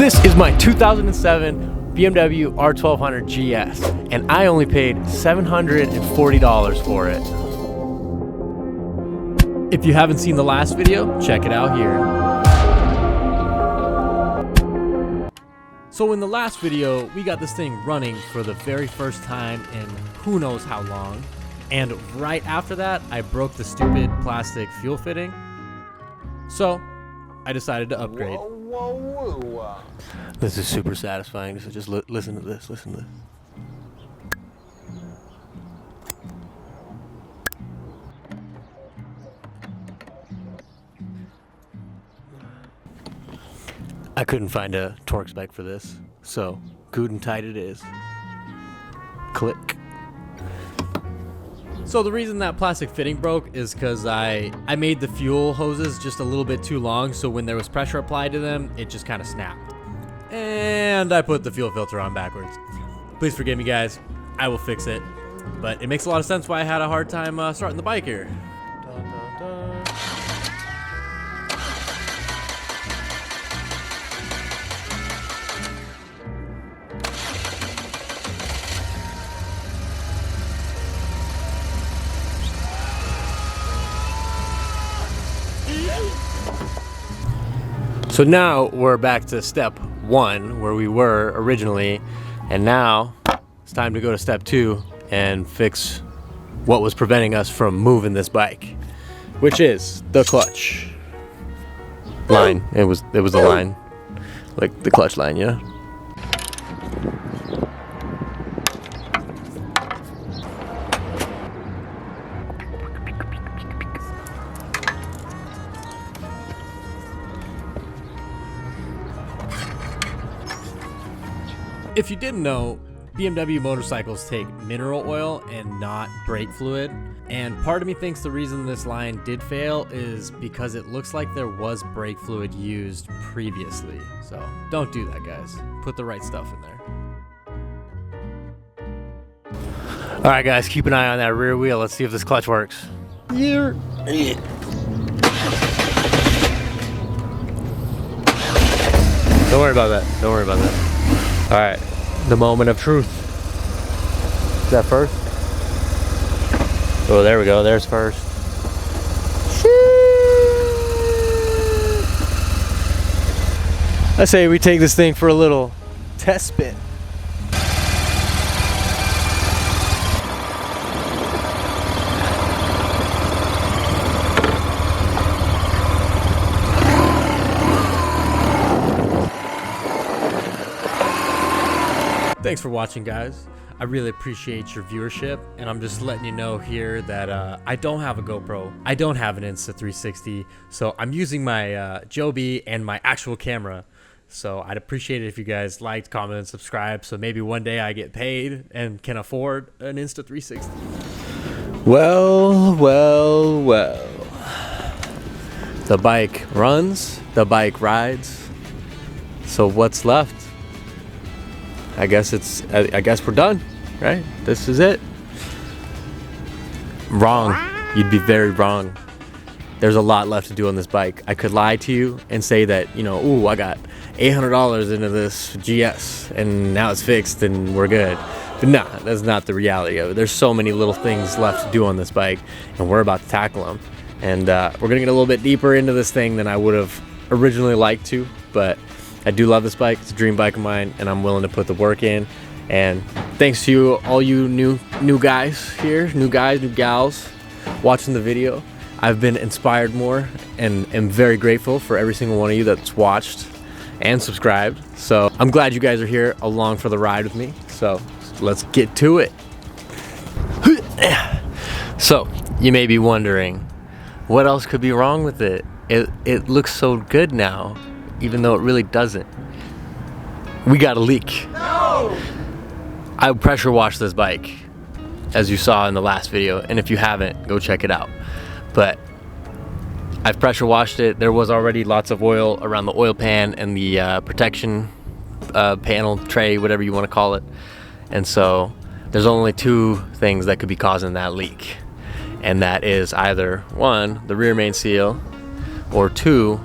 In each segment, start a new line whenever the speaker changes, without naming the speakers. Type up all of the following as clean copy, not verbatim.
This is my 2007 BMW R1200 GS, and I only paid $740 for it. If you haven't seen the last video, check it out here. So in the last video, we got this thing running for the very first time in who knows how long. And right after that, I broke the stupid plastic fuel fitting. So I decided to upgrade. Whoa. This is super satisfying. So just listen to this. Listen to this. I couldn't find a torque spec for this, so good and tight it is. Click. So the reason that plastic fitting broke is because I made the fuel hoses just a little bit too long, so when there was pressure applied to them, it just kind of snapped. And I put the fuel filter on backwards. Please forgive me, guys. I will fix it. But it makes a lot of sense why I had a hard time starting the bike here. Dun, dun, dun. So now we're back to step 1 where we were originally, and now it's time to go to step 2 and fix what was preventing us from moving this bike, which is the clutch line. It was the line, like the clutch line, yeah. If you didn't know, BMW motorcycles take mineral oil and not brake fluid. And part of me thinks the reason this line did fail is because it looks like there was brake fluid used previously. So don't do that, guys. Put the right stuff in there. All right, guys, keep an eye on that rear wheel. Let's see if this clutch works. Yeah. Don't worry about that. Don't worry about that. All right, the moment of truth. Is that first? Oh, there we go. There's first. I say we take this thing for a little test spin. Thanks for watching, guys. I really appreciate your viewership, and I'm just letting you know here that I don't have a GoPro. I don't have an Insta360, so I'm using my Joby and my actual camera. So I'd appreciate it if you guys liked, comment, and subscribe, so maybe one day I get paid and can afford an Insta360. Well. The bike runs, the bike rides. So what's left? I guess we're done, right? This is it. Wrong. You'd be very wrong. There's a lot left to do on this bike. I could lie to you and say that, you know, ooh, I got $800 into this GS and now it's fixed and we're good. But no, that's not the reality of it. There's so many little things left to do on this bike, and we're about to tackle them. And we're gonna get a little bit deeper into this thing than I would have originally liked to, but I do love this bike. It's a dream bike of mine, and I'm willing to put the work in. And thanks to you, all you new guys here, new gals watching the video. I've been inspired more and am very grateful for every single one of you that's watched and subscribed. So I'm glad you guys are here along for the ride with me. So let's get to it. So you may be wondering, what else could be wrong with it? It looks so good now, even though it really doesn't. We got a leak. No! I pressure washed this bike, as you saw in the last video, and if you haven't, go check it out. But I've pressure washed it. There was already lots of oil around the oil pan and the protection panel tray, whatever you want to call it. And so there's only two things that could be causing that leak, and that is either one, the rear main seal, or two,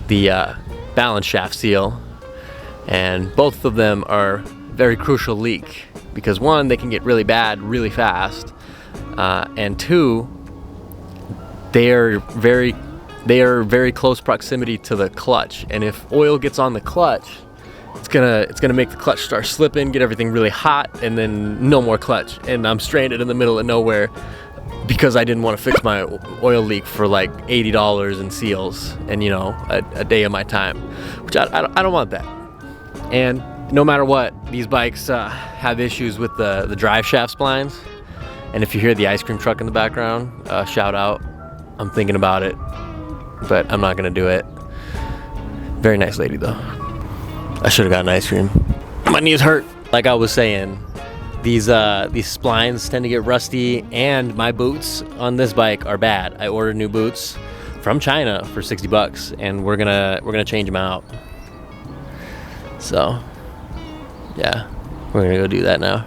the balance shaft seal, And both of them are very crucial leak because one, they can get really bad really fast, and two, they are very close proximity to the clutch. And if oil gets on the clutch, it's gonna make the clutch start slipping, get everything really hot, and then no more clutch. And I'm stranded in the middle of nowhere because I didn't want to fix my oil leak for like $80 in seals and, you know, a day of my time, which I don't want that. And no matter what, these bikes have issues with the drive shaft splines. And if you hear the ice cream truck in the background, shout out. I'm thinking about it, but I'm not gonna do it. Very nice lady though. I should have gotten ice cream. My knees hurt. Like I was saying, these splines tend to get rusty, and my boots on this bike are bad. I ordered new boots from China for 60 bucks, and we're gonna change them out. So yeah, we're gonna go do that now.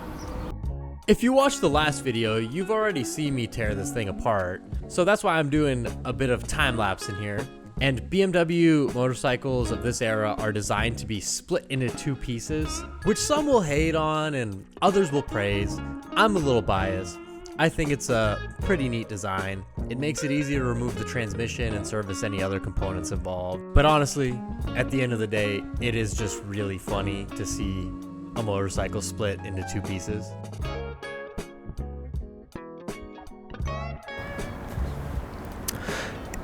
If you watched the last video, you've already seen me tear this thing apart. So that's why I'm doing a bit of time lapse in here. And BMW motorcycles of this era are designed to be split into two pieces, which some will hate on and others will praise. I'm a little biased. I think it's a pretty neat design. It makes it easy to remove the transmission and service any other components involved. But honestly, at the end of the day, it is just really funny to see a motorcycle split into two pieces.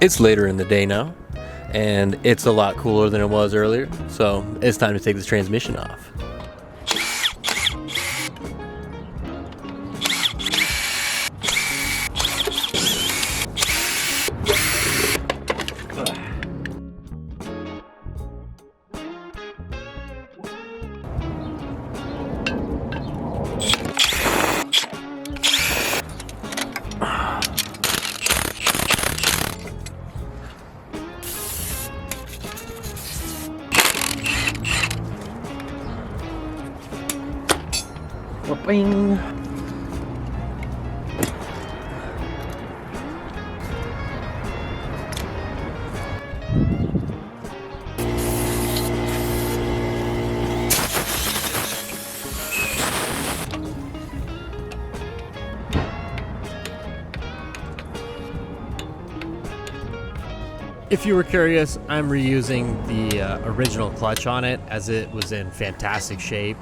It's later in the day now, and it's a lot cooler than it was earlier, so it's time to take this transmission off. Bing. If you were curious, I'm reusing the original clutch on it as it was in fantastic shape.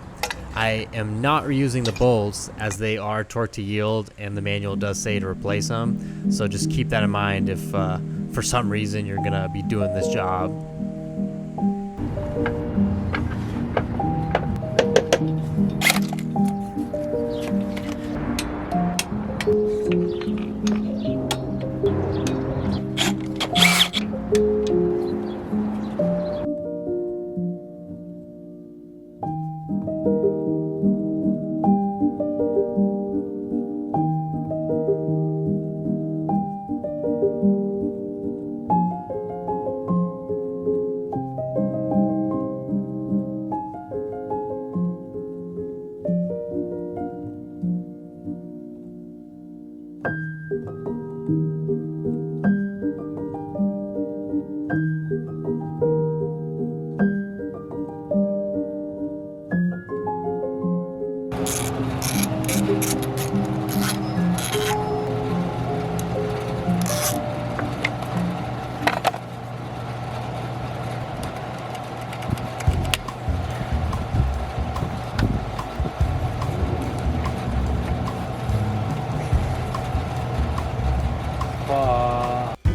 I am not reusing the bolts as they are torque to yield, and the manual does say to replace them. So just keep that in mind if for some reason you're gonna be doing this job.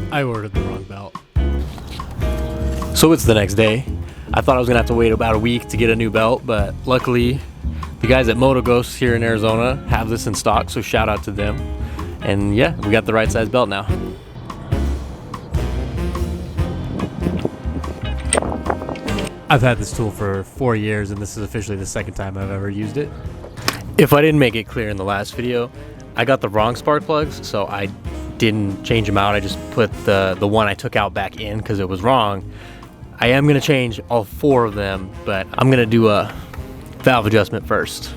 I ordered the wrong belt. So it's the next day. I thought I was gonna have to wait about a week to get a new belt, but luckily the guys at Moto Ghost here in Arizona have this in stock, so shout out to them. And yeah, we got the right size belt now. I've had this tool for 4 years, and this is officially the second time I've ever used it. If I didn't make it clear in the last video, I got the wrong spark plugs, so I didn't change them out. I just put the one I took out back in because it was wrong. I am gonna change all 4 of them, but I'm gonna do a valve adjustment first.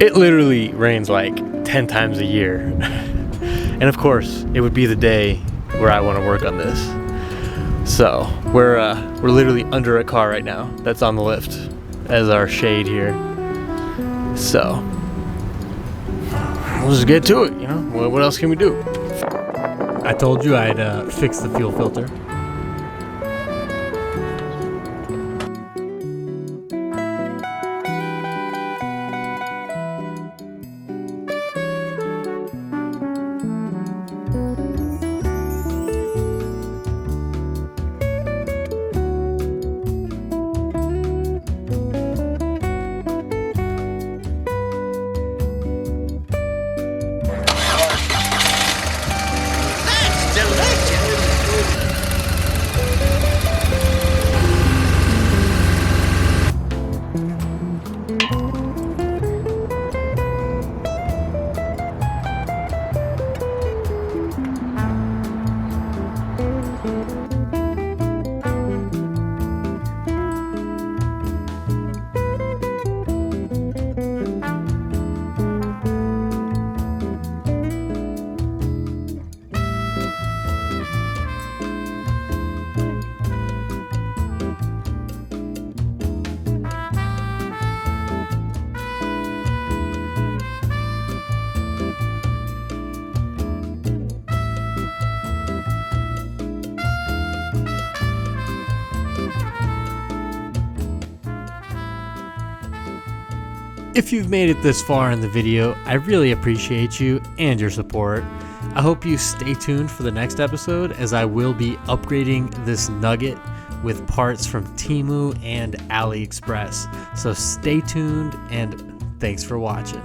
It literally rains like 10 times a year. And of course, it would be the day where I want to work on this. So we're literally under a car right now that's on the lift as our shade here. So we'll just get to it, you know? What else can we do? I told you I'd fix the fuel filter. If you've made it this far in the video, I really appreciate you and your support. I hope you stay tuned for the next episode, as I will be upgrading this Nugget with parts from Temu and AliExpress. So stay tuned, and thanks for watching.